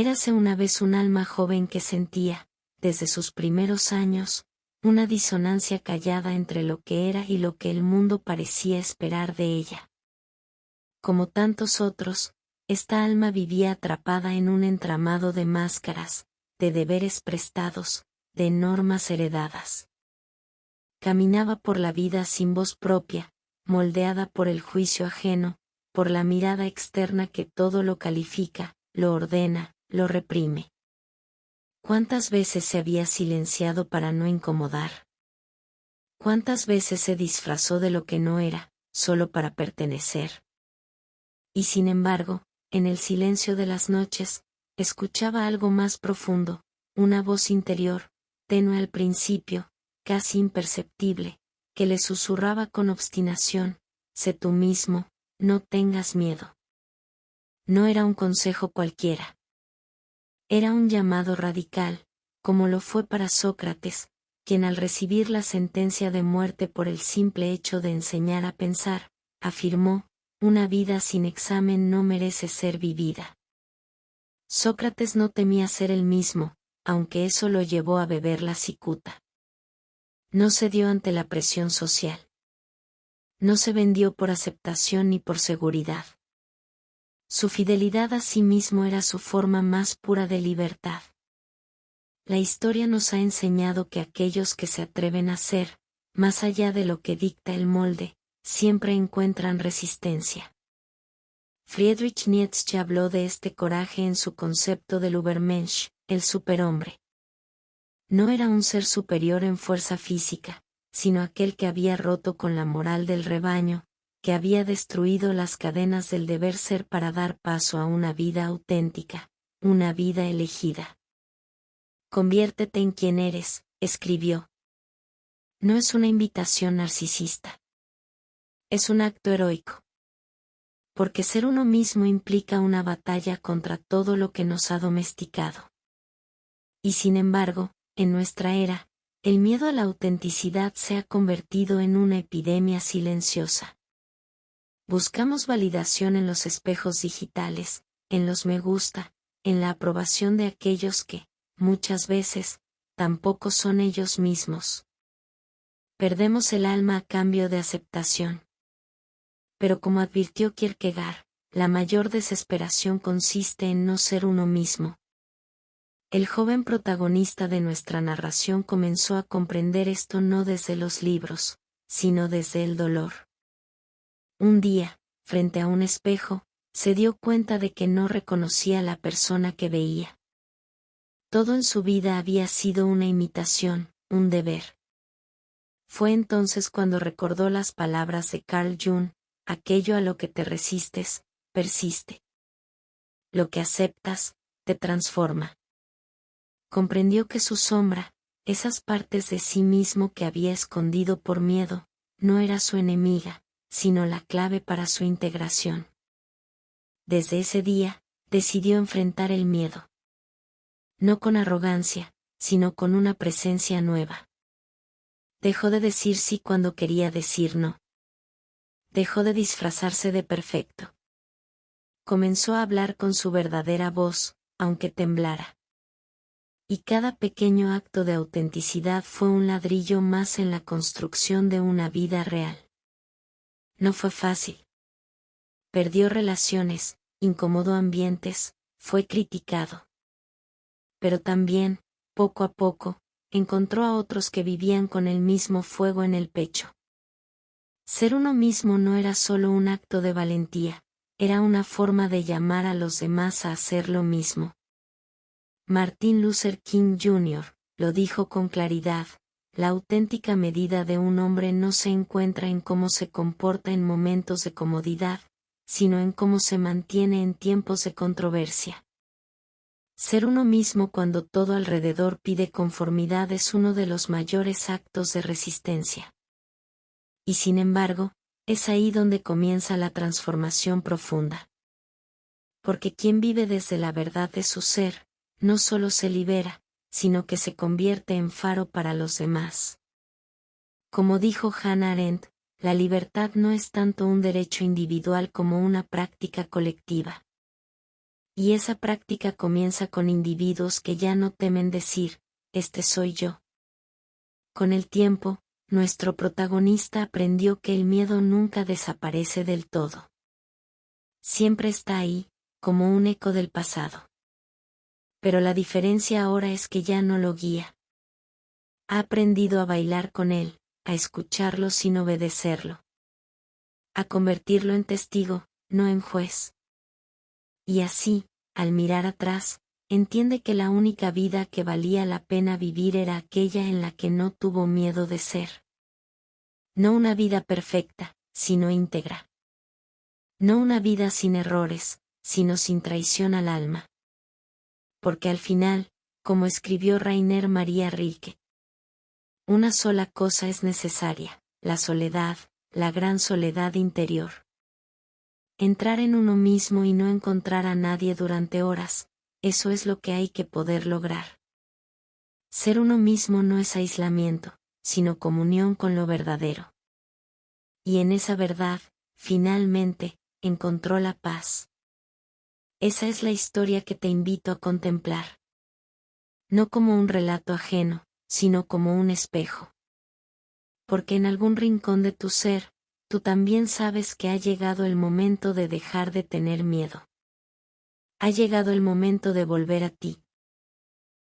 Érase una vez un alma joven que sentía, desde sus primeros años, una disonancia callada entre lo que era y lo que el mundo parecía esperar de ella. Como tantos otros, esta alma vivía atrapada en un entramado de máscaras, de deberes prestados, de normas heredadas. Caminaba por la vida sin voz propia, moldeada por el juicio ajeno, por la mirada externa que todo lo califica, lo ordena, lo reprime. ¿Cuántas veces se había silenciado para no incomodar? ¿Cuántas veces se disfrazó de lo que no era, solo para pertenecer? Y sin embargo, en el silencio de las noches, escuchaba algo más profundo, una voz interior, tenue al principio, casi imperceptible, que le susurraba con obstinación: sé tú mismo, no tengas miedo. No era un consejo cualquiera. Era un llamado radical, como lo fue para Sócrates, quien al recibir la sentencia de muerte por el simple hecho de enseñar a pensar, afirmó: una vida sin examen no merece ser vivida. Sócrates no temía ser el mismo, aunque eso lo llevó a beber la cicuta. No cedió ante la presión social. No se vendió por aceptación ni por seguridad. Su fidelidad a sí mismo era su forma más pura de libertad. La historia nos ha enseñado que aquellos que se atreven a ser, más allá de lo que dicta el molde, siempre encuentran resistencia. Friedrich Nietzsche habló de este coraje en su concepto del Übermensch, el superhombre. No era un ser superior en fuerza física, sino aquel que había roto con la moral del rebaño, que había destruido las cadenas del deber ser para dar paso a una vida auténtica, una vida elegida. Conviértete en quien eres, escribió. No es una invitación narcisista. Es un acto heroico. Porque ser uno mismo implica una batalla contra todo lo que nos ha domesticado. Y sin embargo, en nuestra era, el miedo a la autenticidad se ha convertido en una epidemia silenciosa. Buscamos validación en los espejos digitales, en los me gusta, en la aprobación de aquellos que, muchas veces, tampoco son ellos mismos. Perdemos el alma a cambio de aceptación. Pero como advirtió Kierkegaard, la mayor desesperación consiste en no ser uno mismo. El joven protagonista de nuestra narración comenzó a comprender esto no desde los libros, sino desde el dolor. Un día, frente a un espejo, se dio cuenta de que no reconocía a la persona que veía. Todo en su vida había sido una imitación, un deber. Fue entonces cuando recordó las palabras de Carl Jung: aquello a lo que te resistes, persiste. Lo que aceptas, te transforma. Comprendió que su sombra, esas partes de sí mismo que había escondido por miedo, no era su enemiga, sino la clave para su integración. Desde ese día, decidió enfrentar el miedo. No con arrogancia, sino con una presencia nueva. Dejó de decir sí cuando quería decir no. Dejó de disfrazarse de perfecto. Comenzó a hablar con su verdadera voz, aunque temblara. Y cada pequeño acto de autenticidad fue un ladrillo más en la construcción de una vida real. No fue fácil. Perdió relaciones, incomodó ambientes, fue criticado. Pero también, poco a poco, encontró a otros que vivían con el mismo fuego en el pecho. Ser uno mismo no era solo un acto de valentía, era una forma de llamar a los demás a hacer lo mismo. Martin Luther King Jr. lo dijo con claridad: la auténtica medida de un hombre no se encuentra en cómo se comporta en momentos de comodidad, sino en cómo se mantiene en tiempos de controversia. Ser uno mismo cuando todo alrededor pide conformidad es uno de los mayores actos de resistencia. Y sin embargo, es ahí donde comienza la transformación profunda. Porque quien vive desde la verdad de su ser, no solo se libera, sino que se convierte en faro para los demás. Como dijo Hannah Arendt, la libertad no es tanto un derecho individual como una práctica colectiva. Y esa práctica comienza con individuos que ya no temen decir, este soy yo. Con el tiempo, nuestro protagonista aprendió que el miedo nunca desaparece del todo. Siempre está ahí, como un eco del pasado. Pero la diferencia ahora es que ya no lo guía. Ha aprendido a bailar con él, a escucharlo sin obedecerlo. A convertirlo en testigo, no en juez. Y así, al mirar atrás, entiende que la única vida que valía la pena vivir era aquella en la que no tuvo miedo de ser. No una vida perfecta, sino íntegra. No una vida sin errores, sino sin traición al alma. Porque al final, como escribió Rainer María Rilke, una sola cosa es necesaria, la soledad, la gran soledad interior. Entrar en uno mismo y no encontrar a nadie durante horas, eso es lo que hay que poder lograr. Ser uno mismo no es aislamiento, sino comunión con lo verdadero. Y en esa verdad, finalmente, encontró la paz. Esa es la historia que te invito a contemplar. No como un relato ajeno, sino como un espejo. Porque en algún rincón de tu ser, tú también sabes que ha llegado el momento de dejar de tener miedo. Ha llegado el momento de volver a ti,